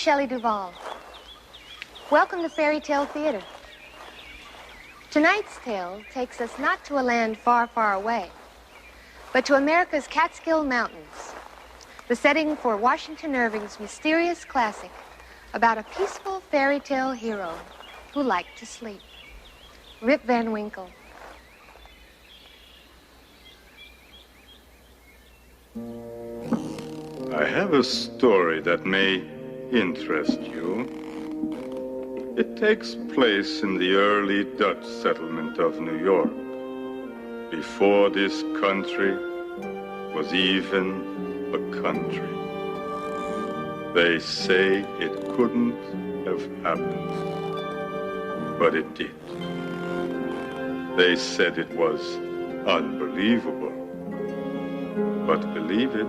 Shelley Duvall. Welcome to Fairy Tale Theater. Tonight's tale takes us not to a land far, far away, but to America's Catskill Mountains, the setting for Washington Irving's mysterious classic about a peaceful fairy tale hero who liked to sleep. Rip Van Winkle. I have a story that may interest you. It takes place in the early Dutch settlement of New York, before this country was even a country. They say it couldn't have happened, but it did. They said it was unbelievable, but believe it.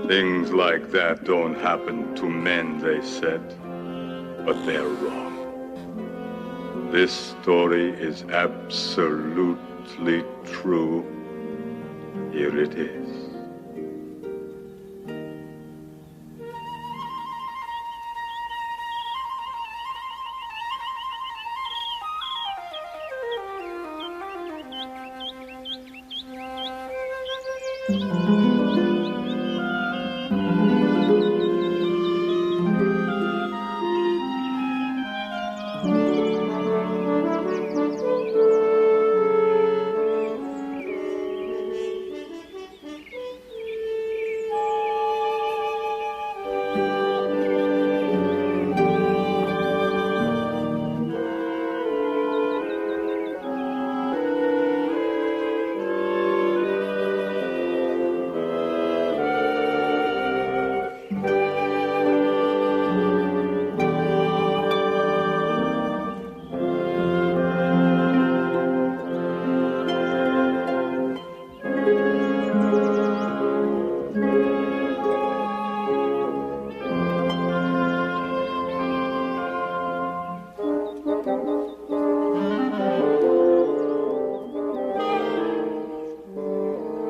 Things like that don't happen to men, they said, but they're wrong. This story is absolutely true. Here it is.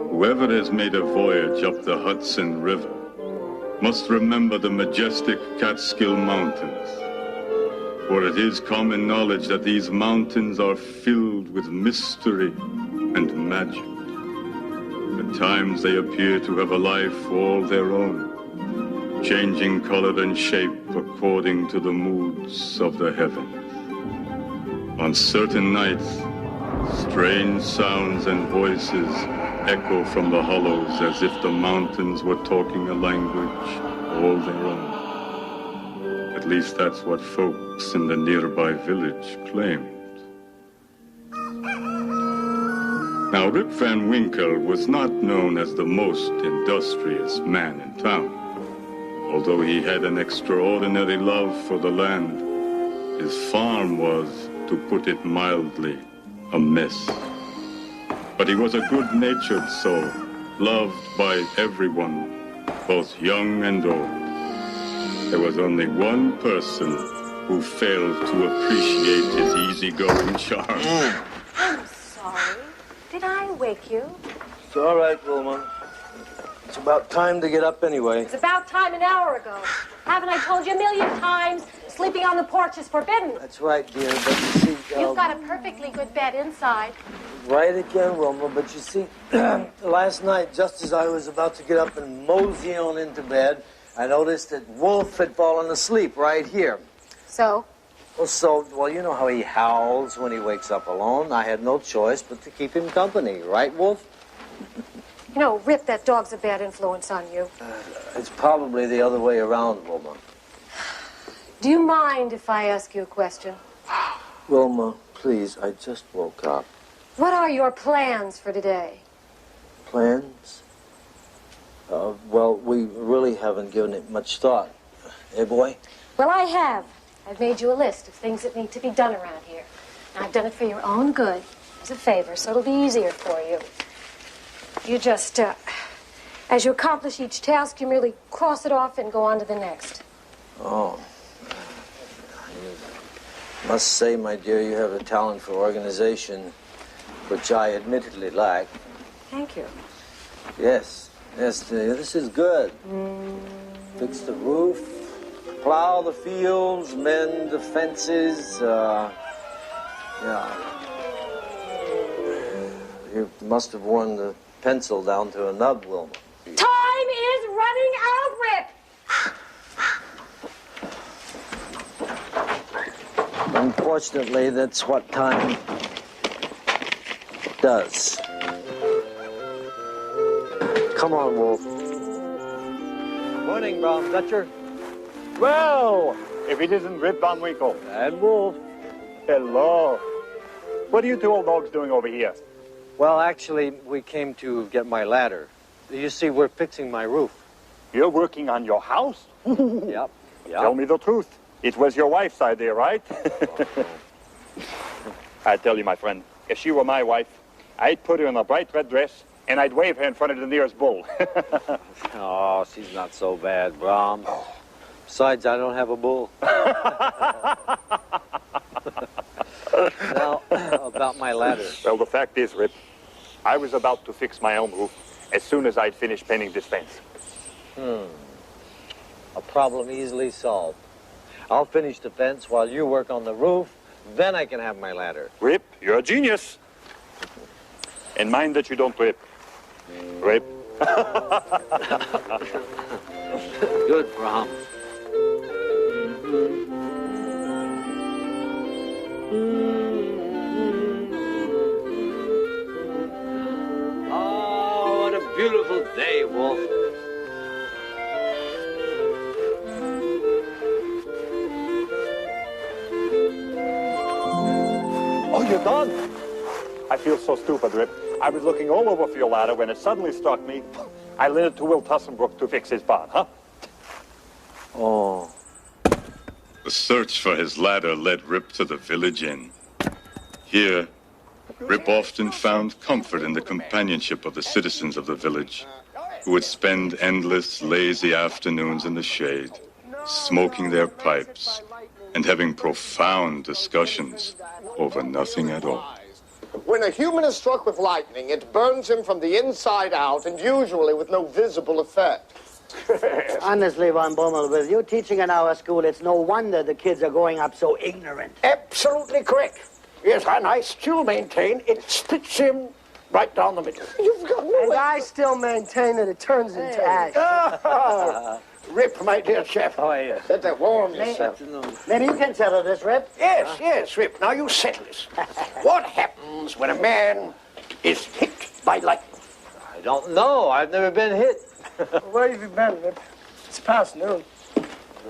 Whoever has made a voyage up the Hudson River must remember the majestic Catskill Mountains, for it is common knowledge that these mountains are filled with mystery and magic. At times they appear to have a life all their own, changing color and shape according to the moods of the heavens. On certain nights, strange sounds and voices echo from the hollows as if the mountains were talking a language all their own. At least that's what folks in the nearby village claimed. Now, Rip Van Winkle was not known as the most industrious man in town. Although he had an extraordinary love for the land, his farm was, to put it mildly, a mess. But he was a good-natured soul, loved by everyone, both young and old. There was only one person who failed to appreciate his easygoing charm. I'm sorry. Did I wake you? It's all right, Wilma. It's about time to get up anyway. It's about time an hour ago. Haven't I told you a million times? Sleeping on the porch is forbidden. That's right, dear, but you see... You've got a perfectly good bed inside. Right again, Wilma, but you see, last night, just as I was about to get up and mosey on into bed, I noticed that Wolf had fallen asleep right here. So? Well, you know how he howls when he wakes up alone. I had no choice but to keep him company, right, Wolf? You know, Rip, that dog's a bad influence on you. It's probably the other way around, Wilma. Do you mind if I ask you a question? Wilma, please, I just woke up. What are your plans for today? Plans? Well, we really haven't given it much thought. Eh, boy? Well, I have. I've made you a list of things that need to be done around here. And I've done it for your own good, as a favor, so it'll be easier for you. You just, as you accomplish each task, you merely cross it off and go on to the next. Oh. I must say, my dear, you have a talent for organization, which I admittedly lack. Thank you. Yes, this is good. Fix the roof, plow the fields, mend the fences, yeah. You must have worn the pencil down to a nub, Wilma. Time is running out, Rip! Unfortunately, that's what time does. Come on, Wolf. Morning, Brown Dutcher. Well, if it isn't Rip Van Winkle. And Wolf. Hello. What are you two old dogs doing over here? Well, actually, we came to get my ladder. You see, we're fixing my roof. You're working on your house? Yep. Tell me the truth. It was your wife's idea, right? I tell you, my friend, if she were my wife, I'd put her in a bright red dress, and I'd wave her in front of the nearest bull. Oh, she's not so bad, Brom. Besides, I don't have a bull. Now, about my ladder. Well, the fact is, Rip, I was about to fix my own roof as soon as I'd finished painting this fence. A problem easily solved. I'll finish the fence while you work on the roof, then I can have my ladder. Rip, you're a genius. And mind that you don't rip. Rip. Good, Brom. Oh, what a beautiful day, Wolf. Oh, you're done? I feel so stupid, Rip. I was looking all over for your ladder when it suddenly struck me. I lent it to Will Tussenbrook to fix his barn, huh? Oh. The search for his ladder led Rip to the village inn. Here, Rip often found comfort in the companionship of the citizens of the village, who would spend endless, lazy afternoons in the shade, smoking their pipes and having profound discussions over nothing at all. When a human is struck with lightning, it burns him from the inside out, and usually with no visible effect. Honestly, Von Bommel, with you teaching in our school, it's no wonder the kids are growing up so ignorant. Absolutely correct. Yes, and I still maintain it splits him right down the middle. You've got no... And I still maintain that it turns into ash. Rip, my dear chap. How are you? Better warm yourself. Maybe you can settle this, Rip. Yes, Rip. Now you settle this. What happens when a man is hit by lightning? I don't know. I've never been hit. Where have you been, Rip? It's past noon.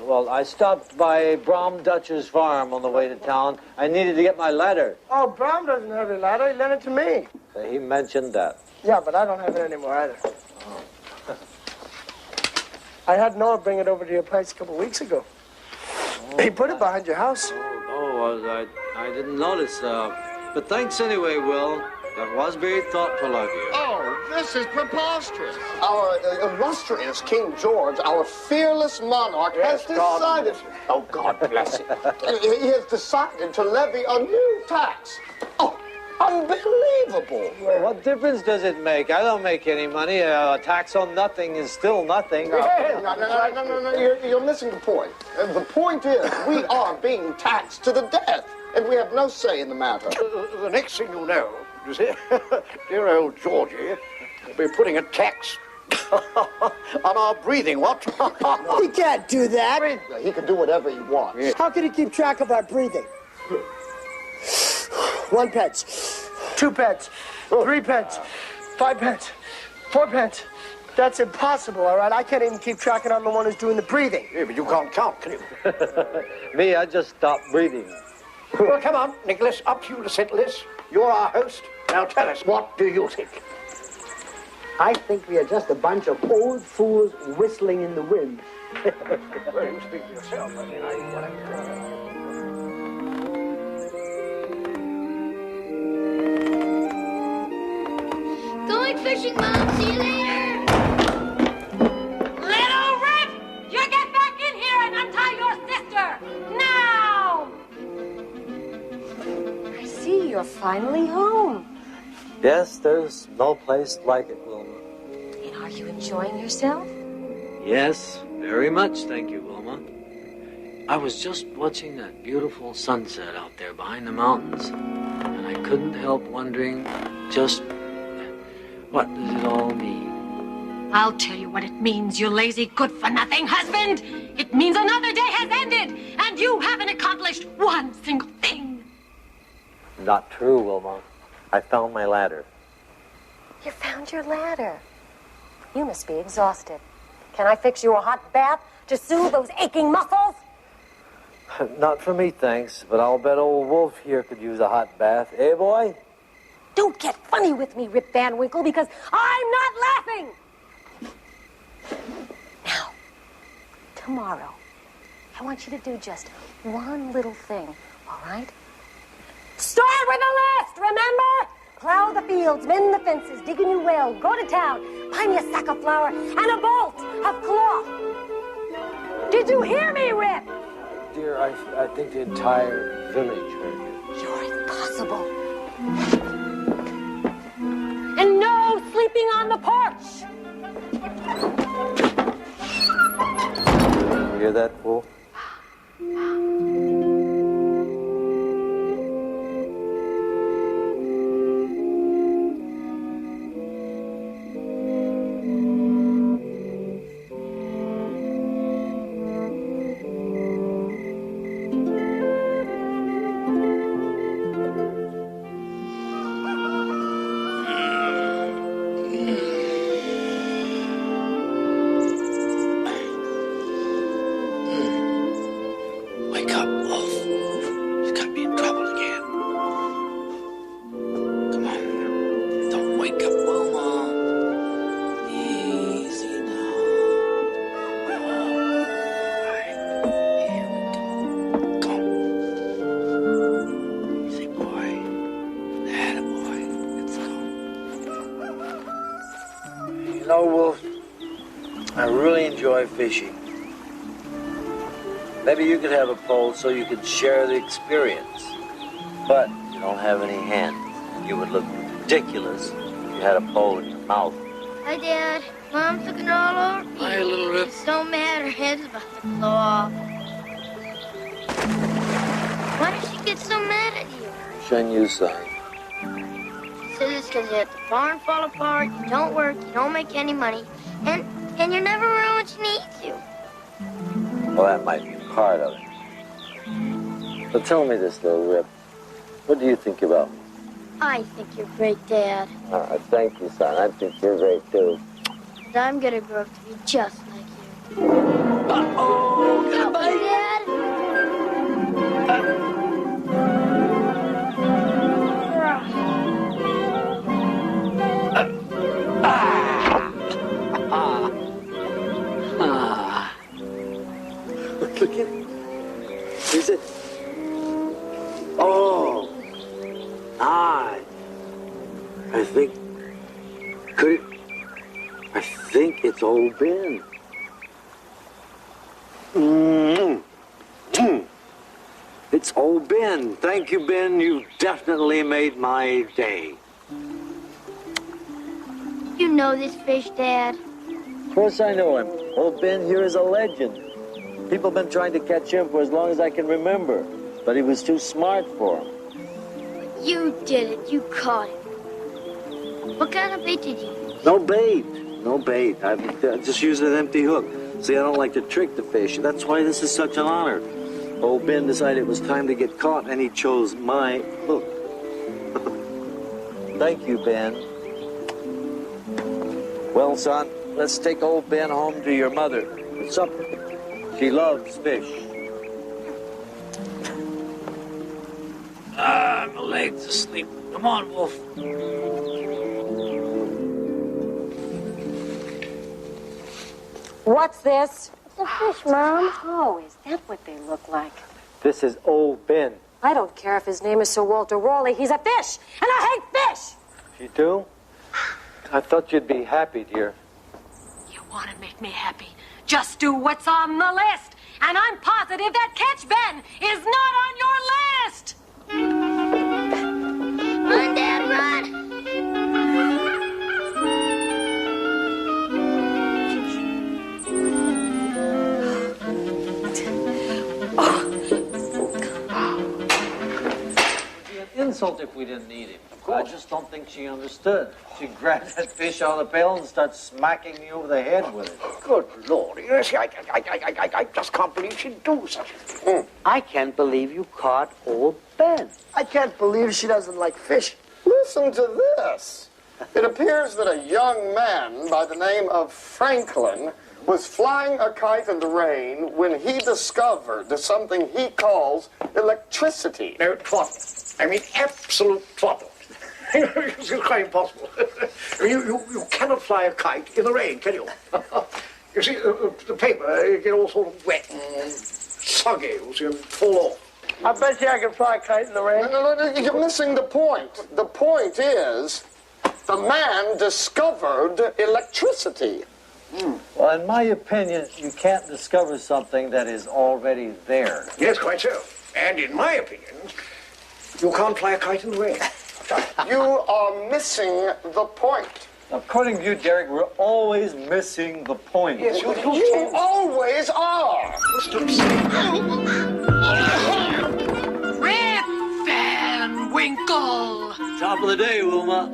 Well, I stopped by Brom Dutcher's farm on the way to town. I needed to get my ladder. Oh, Brown doesn't have your ladder. He lent it to me. He mentioned that. Yeah, but I don't have it anymore either. I had Noah bring it over to your place a couple of weeks ago. He put it behind your house. I didn't notice. But thanks anyway, Will. That was very thoughtful of you. Oh, this is preposterous. Our illustrious King George, our fearless monarch, has decided... Oh, God bless him. He has decided to levy a new tax. Oh, unbelievable. Well, what difference does it make? I don't make any money. A tax on nothing is still nothing. No, you're missing the point. The point is, we are being taxed to the death, and we have no say in the matter. The next thing you know, you see, dear old Georgie will be putting a tax on our breathing, what? He can't do that. He can do whatever he wants. Yeah. How can he keep track of our breathing? 1 pence, 2 pence, 3 pence, 5 pence, 4 pence. That's impossible, all right? I can't even keep track, and I'm the one who's doing the breathing. Yeah, but you can't count, can you? Me, I just stopped breathing. Well, come on, Nicholas, up to you to settle this. You're our host. Now tell us, what do you think? I think we are just a bunch of old fools whistling in the wind. Well, you speak for yourself. I mean, Going fishing, Mom. See you later. Little Rip! You get back in here and untie your sister! Now! I see you're finally home. Yes, there's no place like it, Wilma. And are you enjoying yourself? Yes, very much, thank you, Wilma. I was just watching that beautiful sunset out there behind the mountains, and I couldn't help wondering just what does it all mean? I'll tell you what it means, you lazy good-for-nothing husband. It means another day has ended, and you haven't accomplished one single thing. Not true, Wilma. I found my ladder. You found your ladder. You must be exhausted. Can I fix you a hot bath to soothe those aching muscles? Not for me, thanks, but I'll bet old Wolf here could use a hot bath. Eh, boy? Don't get funny with me, Rip Van Winkle, because I'm not laughing! Now, tomorrow, I want you to do just one little thing, all right? Start with a list, remember? Plow the fields, mend the fences, dig a new well, go to town, buy me a sack of flour and a bolt of cloth. Did you hear me, Rip? Dear, I think the entire village heard you. You're impossible. And no sleeping on the porch. You hear that, Wolf? Fishing. Maybe you could have a pole so you could share the experience. But you don't have any hands. You would look ridiculous if you had a pole in your mouth. Hi, Dad. Mom's looking all over me. Hi, little Rip. She's so mad her head's about to blow off. Why does she get so mad at you? Shen Yu son. She says it's because you let the barn fall apart, you don't work, you don't make any money, and you're never around when she needs you. Well, that might be part of it. But tell me this, little Rip. What do you think about me? I think you're great, Dad. Thank you, son. I think you're great, too. And I'm gonna grow up to be just like you. Uh-oh! Got a bite! Dad! Look at it. Is it? Oh. I think. Could it? I think it's old Ben. It's old Ben. Thank you, Ben. You definitely made my day. You know this fish, Dad? Of course I know him. Old Ben here is a legend. People have been trying to catch him for as long as I can remember, but he was too smart for him. You did it. You caught him. What kind of bait did you use? No bait. No bait. I just used an empty hook. See, I don't like to trick the fish. That's why this is such an honor. Old Ben decided it was time to get caught, and he chose my hook. Thank you, Ben. Well, son, let's take old Ben home to your mother for supper. She loves fish. My leg's asleep. Come on, Wolf. What's this? It's a fish, Mom. Oh, is that what they look like? This is old Ben. I don't care if his name is Sir Walter Raleigh. He's a fish, and I hate fish! You do? I thought you'd be happy, dear. You want to make me happy? Just do what's on the list. And I'm positive that Catch Ben is not on your list. Run, Dad, run. Oh, insult if we didn't eat him. I just don't think she understood. She grabbed that fish out of the pail and started smacking me over the head with it. Good Lord. You see, I just can't believe she'd do such a thing. I can't believe you caught old Ben. I can't believe she doesn't like fish. Listen to this. It appears that a young man by the name of Franklin was flying a kite in the rain when he discovered something he calls electricity. No, twaddle. I mean, absolute twaddle. It's quite impossible. You cannot fly a kite in the rain, can you? You see, the paper, you get all sort of wet and soggy, you see, and fall off. I bet you I can fly a kite in the rain. No, you're missing the point. The point is, the man discovered electricity. Well, in my opinion, you can't discover something that is already there. Yes, quite so. And in my opinion, you can't fly a kite in the rain. You are missing the point. According to you, Derek, we're always missing the point. Yes, You always are. Rip Van Winkle! Top of the day, Wilma.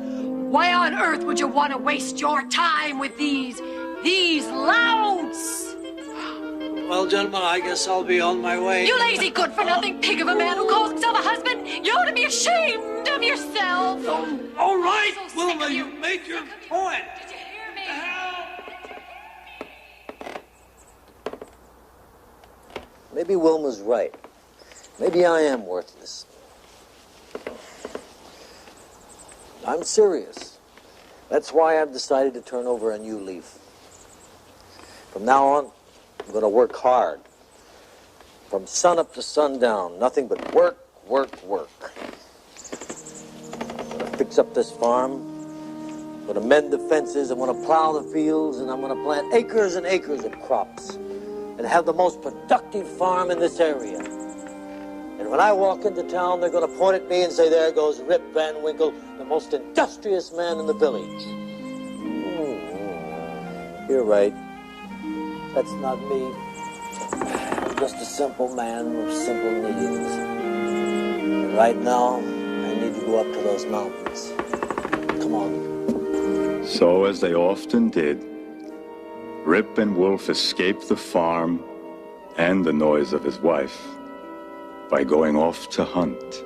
Why on earth would you want to waste your time with these louts? Well, gentlemen, I guess I'll be on my way. You lazy good-for-nothing pig of a man who calls himself a husband! You ought to be ashamed of yourself! All right, So sick Wilma, of you made your point. Did you hear me? Maybe Wilma's right. Maybe I am worthless. I'm serious. That's why I've decided to turn over a new leaf. From now on, I'm going to work hard. From sun up to sundown, nothing but work, work, work. I'm going to fix up this farm. I'm going to mend the fences. I'm going to plow the fields, and I'm going to plant acres and acres of crops and have the most productive farm in this area. And when I walk into town, they're going to point at me and say, there goes Rip Van Winkle, the most industrious man in the village. You're right. That's not me. I'm just a simple man with simple needs. And right now, I need to go up to those mountains. Come on. So, as they often did, Rip and Wolf escaped the farm and the noise of his wife by going off to hunt.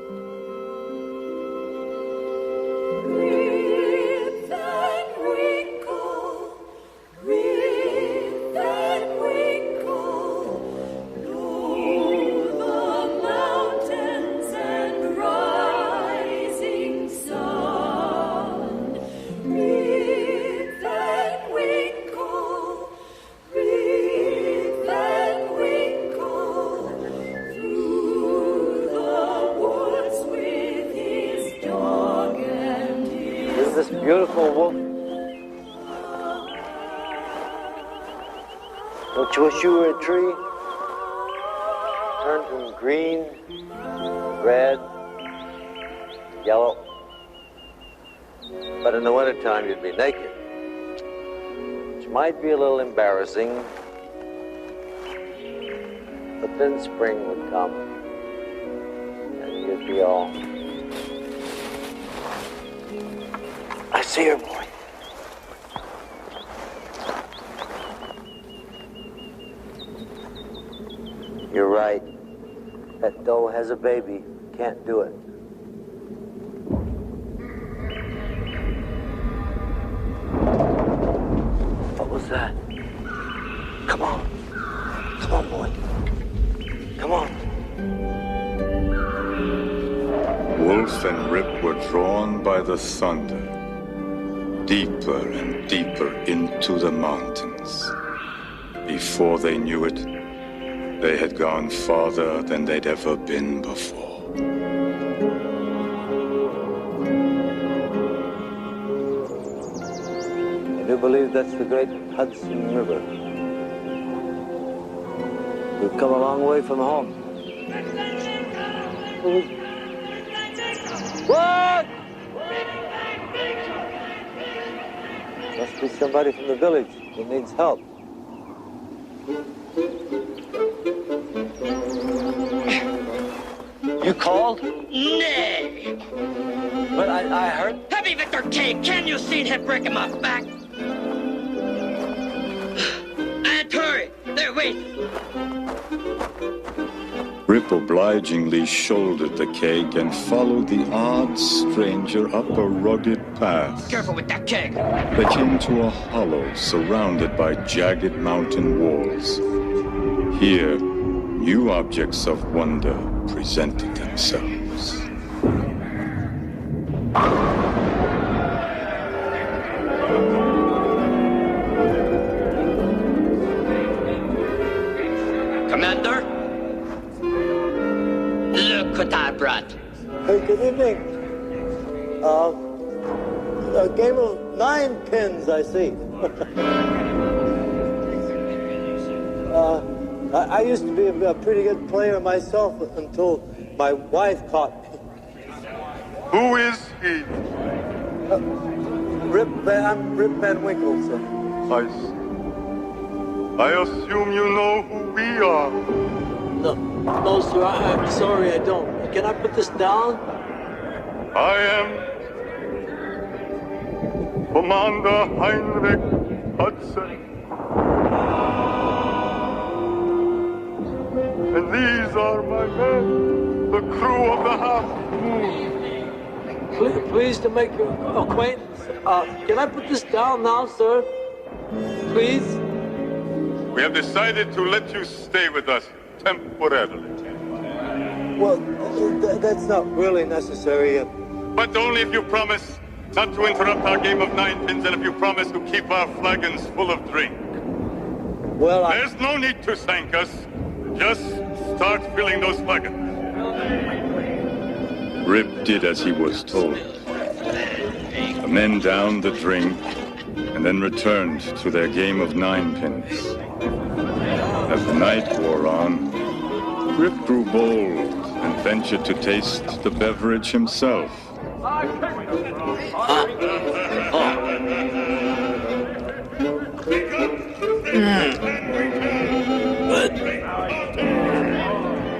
Beautiful wolf. Don't you wish you were a tree? Turn from green, red, yellow. But in the wintertime, you'd be naked. Which might be a little embarrassing. But then spring would come. And you'd be all... I see her, boy. You're right. That doe has a baby. Can't do it. What was that? Come on. Come on, boy. Come on. Wolf and Rip were drawn by the thunder, deeper and deeper into the mountains. Before they knew it, they had gone farther than they'd ever been before. I do believe that's the great Hudson River. We've come a long way from home. What? Must be somebody from the village who needs help. You called? Nay. But I heard... Heavy Victor King, can you see him breaking my back? And hurry, they're waiting. Rip obligingly shouldered the keg and followed the odd stranger up a rugged path. Careful with that keg. They came to a hollow surrounded by jagged mountain walls. Here, new objects of wonder presented themselves. Commander? Look what I brought. Hey, good evening. A game of ninepins, I see. I used to be a pretty good player myself until my wife caught me. Who is he? I'm Rip Van Winkle, sir. I assume you know who we are. No, sir, I'm sorry, I don't. Can I put this down? I am Commander Hendrick Hudson. And these are my men, the crew of the Half Moon. Pleased to make your acquaintance. Can I put this down now, sir? Please? We have decided to let you stay with us temporarily. Well, that's not really necessary. But only if you promise not to interrupt our game of ninepins and if you promise to keep our flagons full of drink. Well, There's no need to thank us. Just start filling those flagons. Rip did as he was told. The men downed the drink and then returned to their game of ninepins. As the night wore on, Rip grew bold and ventured to taste the beverage himself.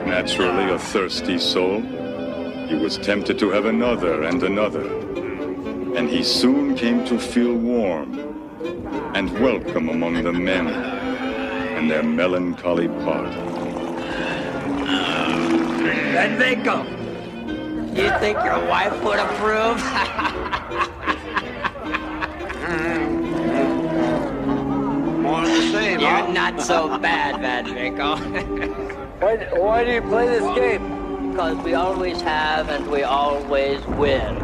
Naturally a thirsty soul, he was tempted to have another and another, and he soon came to feel warm and welcome among the men and their melancholy party. And they go. You think your wife would approve? more of the same, You're not so bad, Vanderdonk. Why do you play this game? Because we always have and we always win.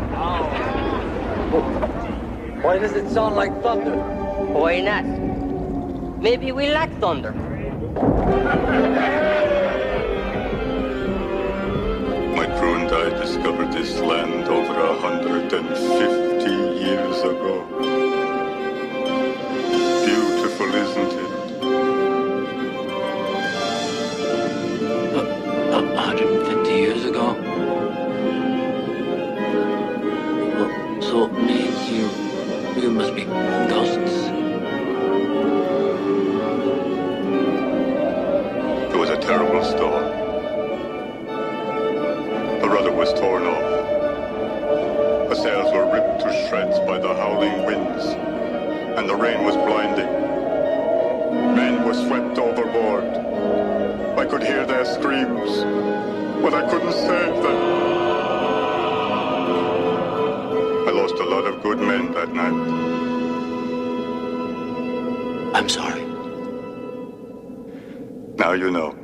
Why does it sound like thunder? Why not? Maybe we like thunder. My crew and I discovered this land over 150 years ago. Beautiful, isn't it? 150 years ago? So it means you must be ghosts. It was a terrible storm. The rudder was torn off. The sails were ripped to shreds by the howling winds, and the rain was blinding. Men were swept overboard. I could hear their screams, but I couldn't save them. I lost a lot of good men that night. I'm sorry. Now you know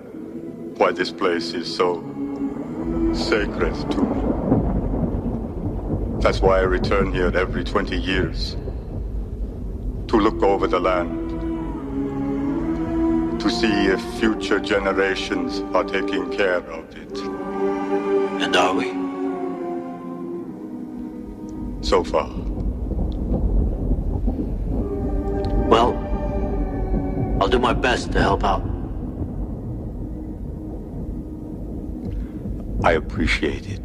why this place is so sacred to me. That's why I return here every 20 years. To look over the land. To see if future generations are taking care of it. And are we? So far. Well, I'll do my best to help out. I appreciate it.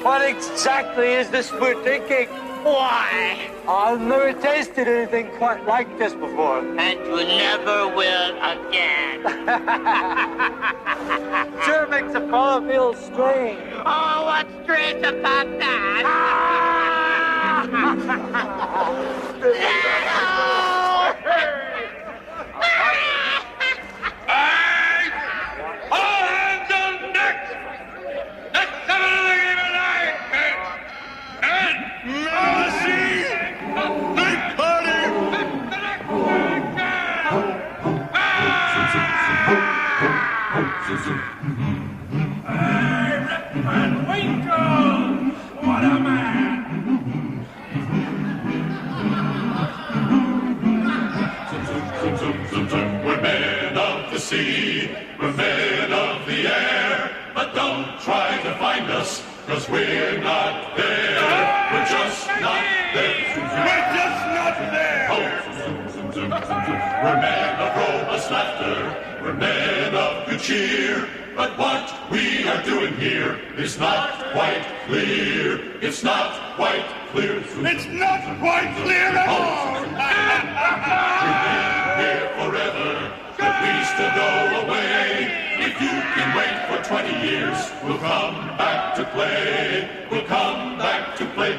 What exactly is this we're thinking? Why? I've never tasted anything quite like this before. And you never will again. Sure makes a fellow feel strange. Oh, what's strange about that? All hands on deck! Let's have another game of ninepins! And mercy! Night party! Hey, Redman Winkle! What a man! We're men of the sea, we're men of the air, but don't try to find us, 'cause we're not there. We're just not there. We're just not there! We're men of robust laughter, we're men of good cheer, but what we are doing here is not quite clear. It's not quite clear. It's not quite clear at all! We've been here forever, but we still go away. If you can wait for 20 years, we'll come back to play. We'll come back to play.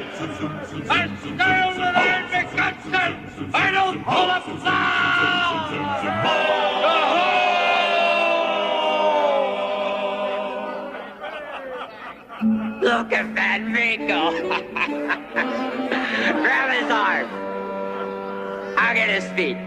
I stay over there and make Hudson! I don't pull up Look at that Winkle. Grab his arm. I'll get his feet.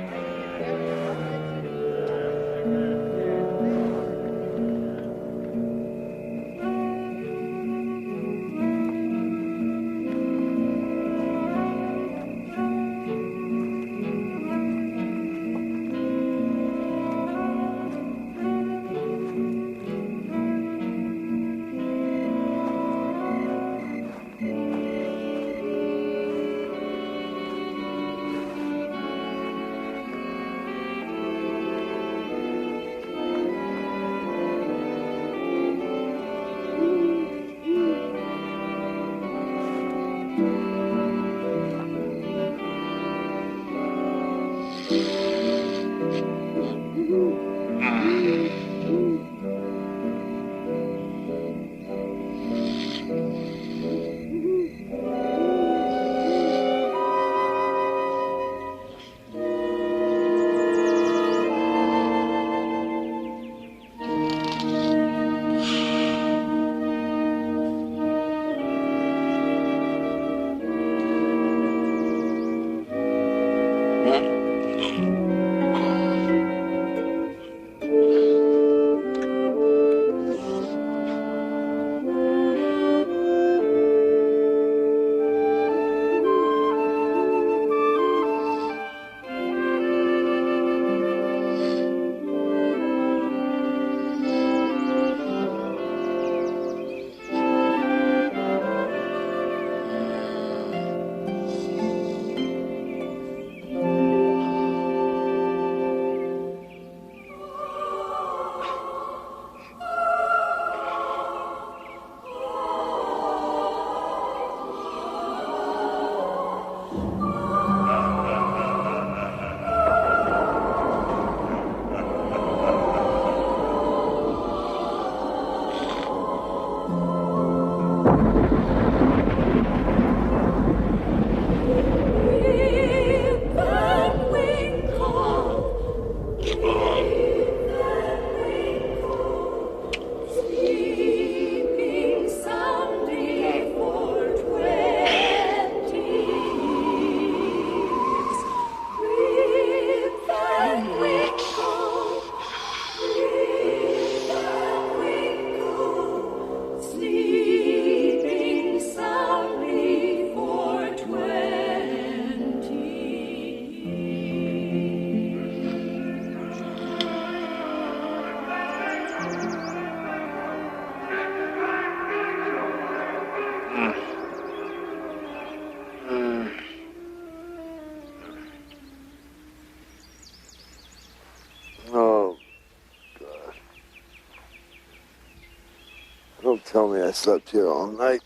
Don't tell me I slept here all night.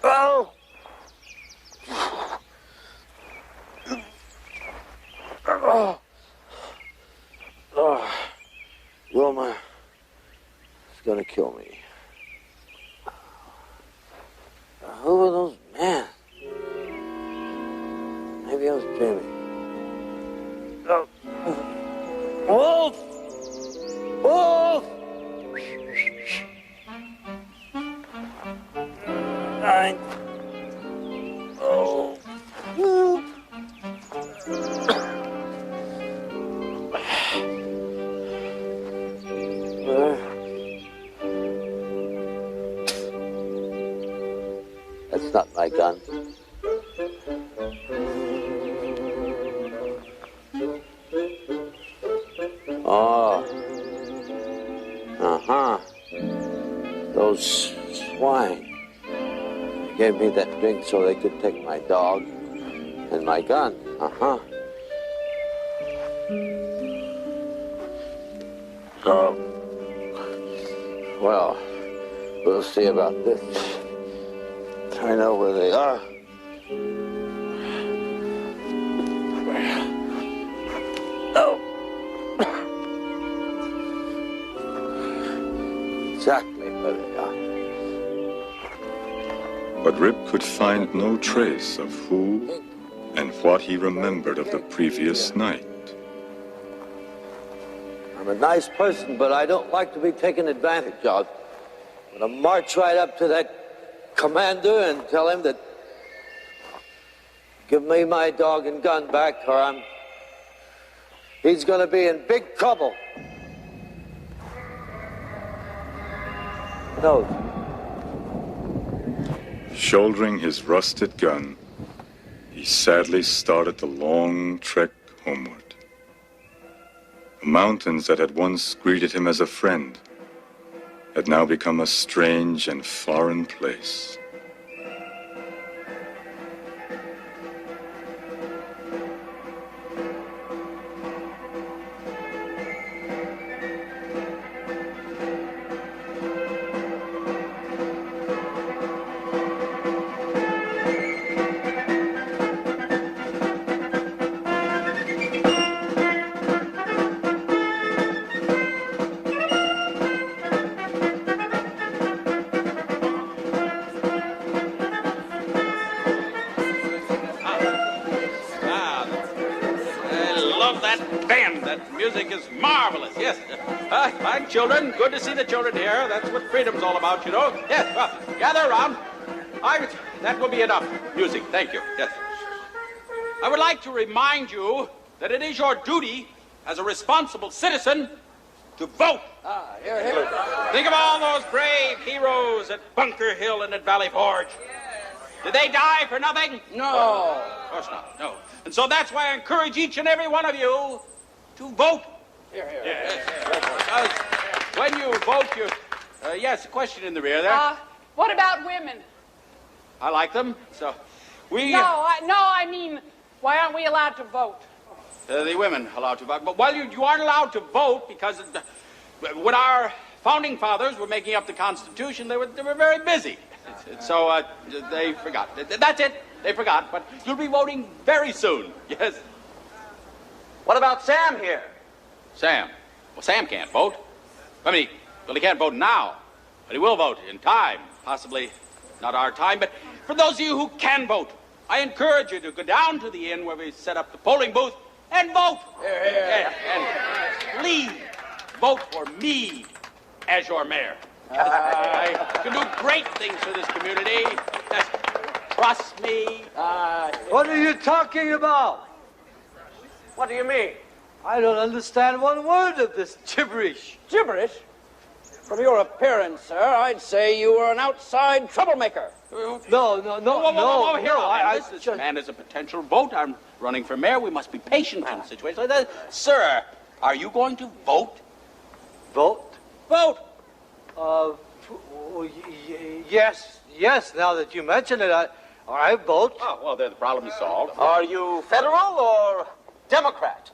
Oh! Oh! Oh! Wilma is gonna kill me. Who were those men? Maybe I was dreaming. Oh. Wolf! Wolf! Nine. Oh. That's not my gun. Oh. Uh-huh. Those swine gave me that drink so they could take my dog and my gun. Uh-huh. Oh. Well, we'll see about this. I know where they are. Oh. Exactly where they are. But Rip could find no trace of who and what he remembered of the previous night. I'm a nice person, but I don't like to be taken advantage of. I'm gonna march right up to that commander and tell him that give me my dog and gun back or he's gonna be in big trouble. No. Shouldering his rusted gun, he sadly started the long trek homeward. The mountains that had once greeted him as a friend had now become a strange and foreign place. Children, good to see the children here. That's what freedom's all about, you know. Yes, well, gather around. That will be enough music, thank you. Yes. I would like to remind you that it is your duty as a responsible citizen to vote. Here. Think of all those brave heroes at Bunker Hill and at Valley Forge. Did they die for nothing? No. Of course not, no. And so that's why I encourage each and every one of you to vote. Here. Yes. When you vote, yes, a question in the rear there. What about women? I like them, so we... No, I mean, why aren't we allowed to vote? The women allowed to vote. But, well, you aren't allowed to vote because when our founding fathers were making up the Constitution, they were very busy. So they forgot. That's it. They forgot, but you'll be voting very soon. Yes. What about Sam here? Sam? Well, Sam can't vote. I mean, he can't vote now, but he will vote in time. Possibly not our time, but for those of you who can vote, I encourage you to go down to the inn where we set up the polling booth and vote. And please vote for me as your mayor. I can do great things for this community. Just trust me. What are you talking about? What do you mean? I don't understand one word of this gibberish. Gibberish? From your appearance, sir, I'd say you were an outside troublemaker. No. This man is a potential vote. I'm running for mayor. We must be patient in a situation like that. Sir, are you going to vote? Vote? Vote. Yes. Now that you mention it, I vote. Oh, well, then the problem is solved. Are you federal or Democrat?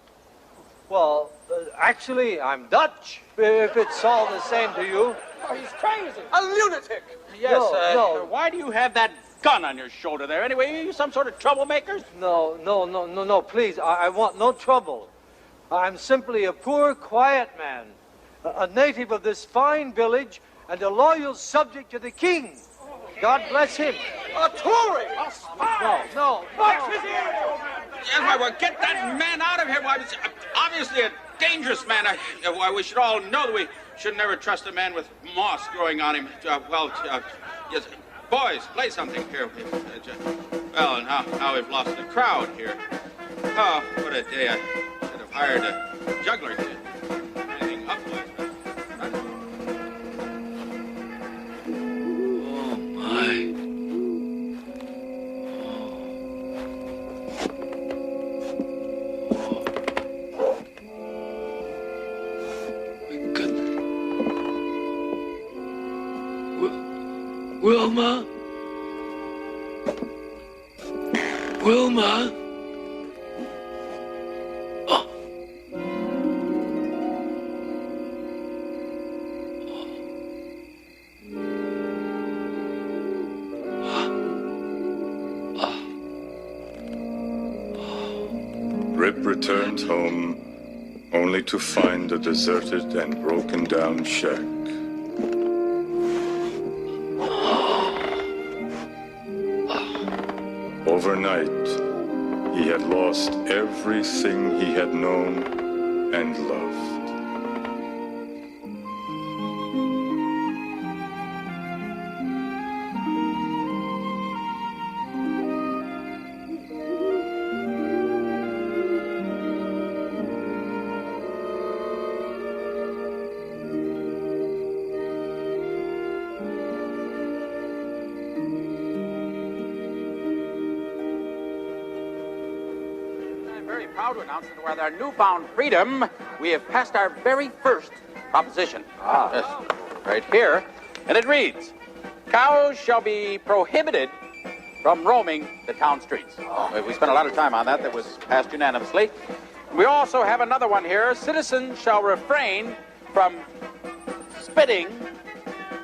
Well, actually, I'm Dutch, if it's all the same to you. Oh, he's crazy. A lunatic. Yes, no. Why do you have that gun on your shoulder there? Anyway, are you some sort of troublemaker? No, please. I want no trouble. I'm simply a poor, quiet man, a native of this fine village, and a loyal subject to the king. God bless him. A Tory! A spy! No. Yes, well, get that man out of here. Why, it's obviously a dangerous man. Why, we should all know that we should never trust a man with moss growing on him. Yes, boys, play something here. Well, now we've lost the crowd here. Oh, what a day. I should have hired a juggler to anything up like that. Oh, my. Wilma? Wilma? Oh. Rip returned home only to find a deserted and broken down shack. Overnight, he had lost everything he had known and loved. To announce that with our newfound freedom, we have passed our very first proposition. Yes, right here. And it reads, cows shall be prohibited from roaming the town streets. We spent a lot of time on that. That was passed unanimously. We also have another one here. Citizens shall refrain from spitting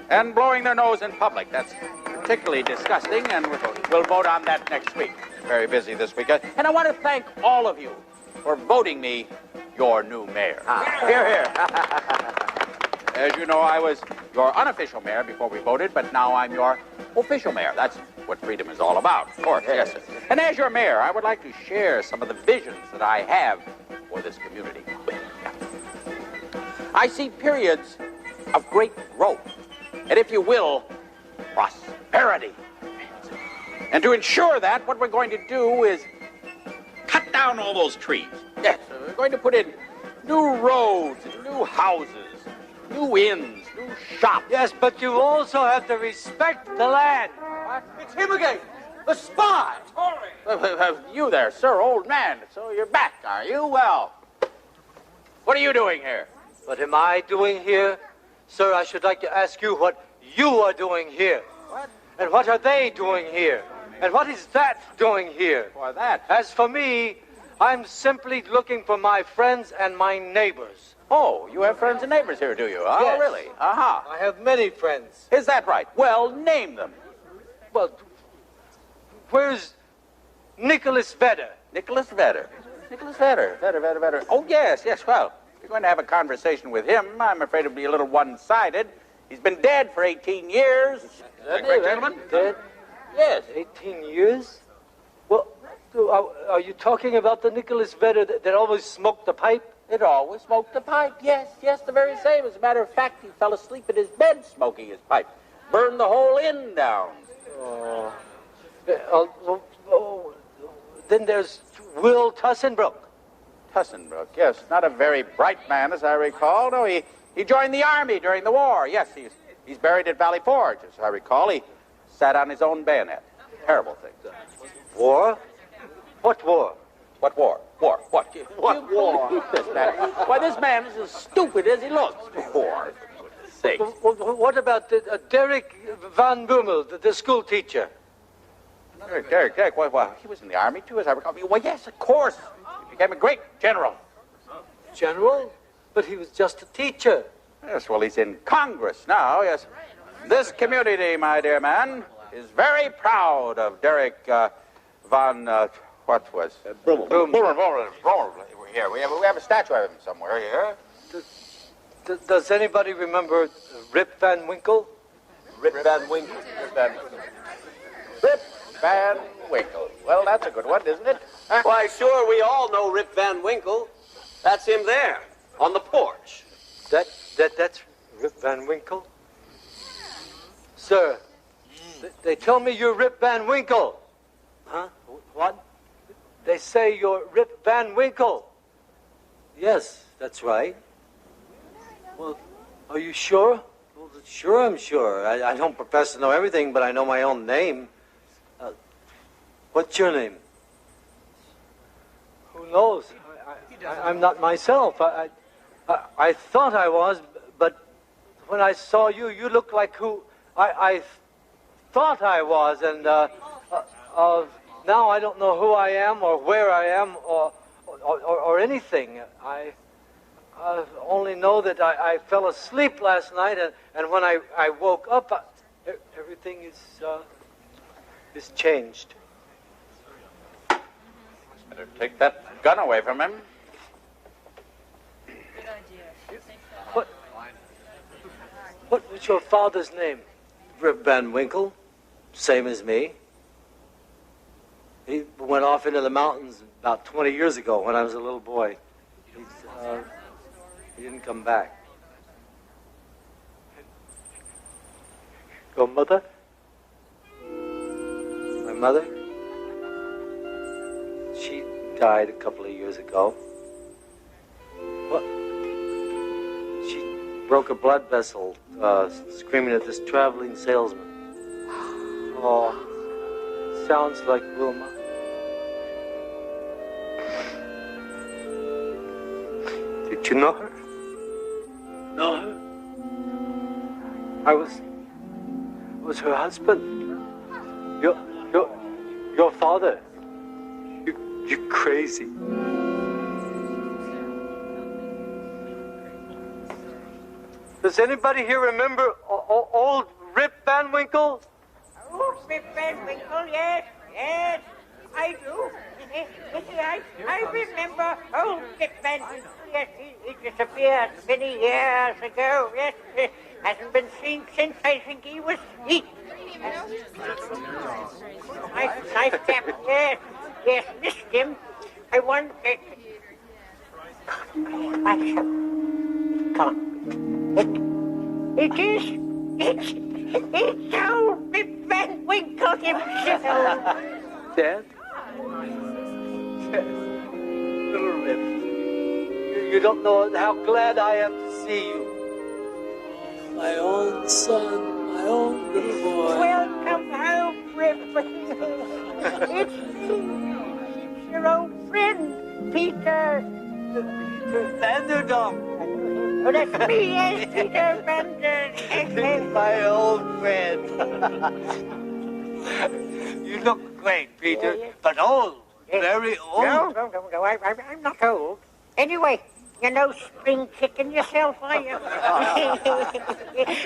and blowing their nose in public. That's particularly disgusting, and we'll vote on that next week. Very busy this week. And I want to thank all of you for voting me your new mayor. Hear, hear. As you know, I was your unofficial mayor before we voted, but now I'm your official mayor. That's what freedom is all about, of course, yes, sir. And as your mayor, I would like to share some of the visions that I have for this community. I see periods of great growth, and if you will, prosperity. And to ensure that, what we're going to do is cut down all those trees. Yes, we're going to put in new roads, new houses, new inns, new shops. Yes, but you also have to respect the land. What? It's him again, the spy. You there, sir, old man. So you're back, are you? Well, what are you doing here? What am I doing here? Sir, I should like to ask you what you are doing here. What? And what are they doing here? And what is that doing here? Why, that? As for me, I'm simply looking for my friends and my neighbors. Oh, you have friends and neighbors here, do you? Oh, yes. Really? Uh-huh. I have many friends. Is that right? Well, name them. Well, where's Nicholas Vedder? Nicholas Vedder. Nicholas Vedder. Vedder. Oh, yes. Well, if you're going to have a conversation with him, I'm afraid it'll be a little one-sided. He's been dead for 18 years. Is that correct, gentlemen? Dead? Yes. 18 years? Well, are you talking about the Nicholas Vedder that always smoked the pipe? It always smoked the pipe, yes, the very same. As a matter of fact, he fell asleep in his bed smoking his pipe. Burned the whole inn down. Then there's Will Tussenbrook. Tussenbrook, yes. Not a very bright man, as I recall. No, he joined the army during the war. Yes, he's buried at Valley Forge, as I recall. He sat on his own bayonet. Terrible thing. War? What war? What war? What war? This man. Why, this man is as stupid as he looks. War. What about Derek Van Boomel, the school teacher? Derek, well, he was in the army, too, as I recall. Well, yes, of course. He became a great general. General? But he was just a teacher. Yes, well, he's in Congress now, yes. This community, my dear man, is very proud of Derek von, what was? Broom. Here, we have a statue of him somewhere here. Does anybody remember Rip Van Winkle? Rip Van Winkle. Rip Van Winkle. Well, that's a good one, isn't it? Why, sure, we all know Rip Van Winkle. That's him there, on the porch. That's Rip Van Winkle? Sir, they tell me you're Rip Van Winkle. Huh? What? They say you're Rip Van Winkle. Yes, that's right. Well, are you sure? Well, sure, I'm sure. I don't profess to know everything, but I know my own name. What's your name? Who knows? I'm not myself. I thought I was, but when I saw you, you looked like who I thought I was, and now I don't know who I am or where I am or anything. I only know that I fell asleep last night, and when I woke up, everything is changed. Better take that gun away from him. What was your father's name? Rip Van Winkle, same as me. He went off into the mountains about 20 years ago when I was a little boy. He didn't come back. Your mother? My mother? She died a couple of years ago. What? She broke a blood vessel, screaming at this traveling salesman. Oh, sounds like Wilma. Did you know her? Know her? I was her husband. Your father. You're crazy. Does anybody here remember old Rip Van Winkle? Oh, Rip Van Winkle, yes, I do. I remember old Rip Van Winkle, yes, he disappeared many years ago, yes. Hasn't been seen since I think he was nice chap, yes, missed him. I wonder. It's old Rip Van Winkle himself. Dad? Little Rip, you don't know how glad I am to see you. My own son, my own little boy. Welcome home, Rip. It's your old friend, Peter. Vanderdonk. Oh, that's me, yes, Peter Vanderdonk. My old friend. You look great, Peter, but old. Very old. No, I'm not old. Anyway, you're no spring chicken yourself, are you?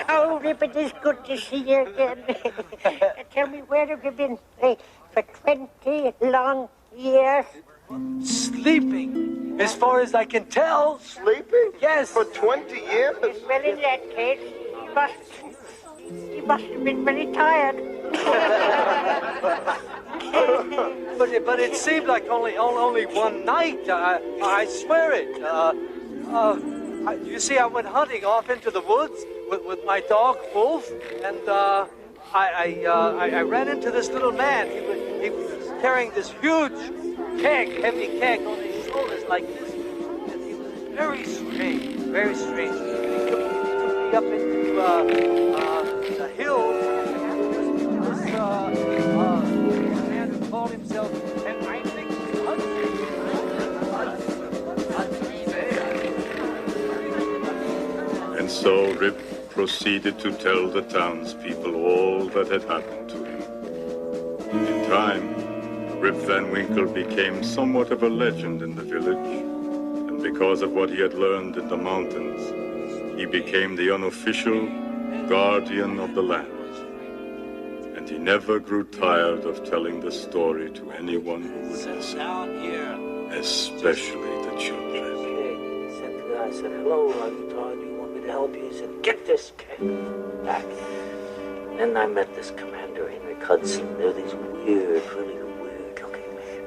Oh, Rip, it is good to see you again. Tell me, where have you been for 20 long years? Sleeping, as far as I can tell. Sleeping? Yes. For 20 years? Well, in that case, you must have been very tired. But it seemed like only one night. I swear it. You see, I went hunting off into the woods with my dog Wolf, and I ran into this little man. He was carrying this huge heavy keg on his shoulders like this, and he was very strange, very strange. He took me up into the hills. This man who called himself Hendrick, Hudson. And so Rip proceeded to tell the townspeople all that had happened to him. In time, Rip Van Winkle became somewhat of a legend in the village, and because of what he had learned in the mountains, he became the unofficial guardian of the land. And he never grew tired of telling the story to anyone who would listen, especially the children. Said to the guy, I said, hello, I'm Todd, do you want me to help you? He said, get this kid back. And then I met this commander, Hendrick, Hudson. They're these weird, really weird-looking men.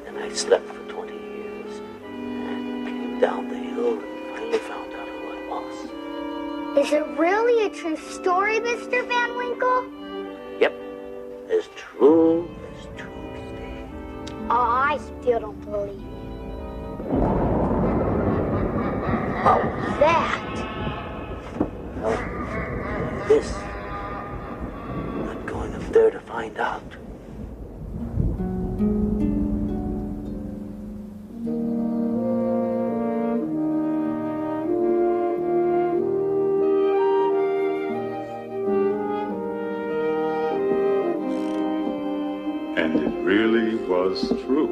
And I slept for 20 years and came down the hill and finally found out who I was. Is it really a true story, Mr. Van Winkle? Yep, as true as true can be. Oh, I still don't believe you. What was that? Well, this. I'm going up there to find out. And it really was true.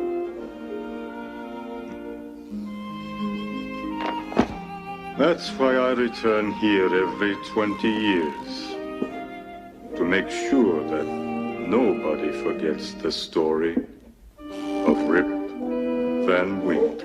That's why I return here every 20 years. To make sure that nobody forgets the story of Rip Van Winkle.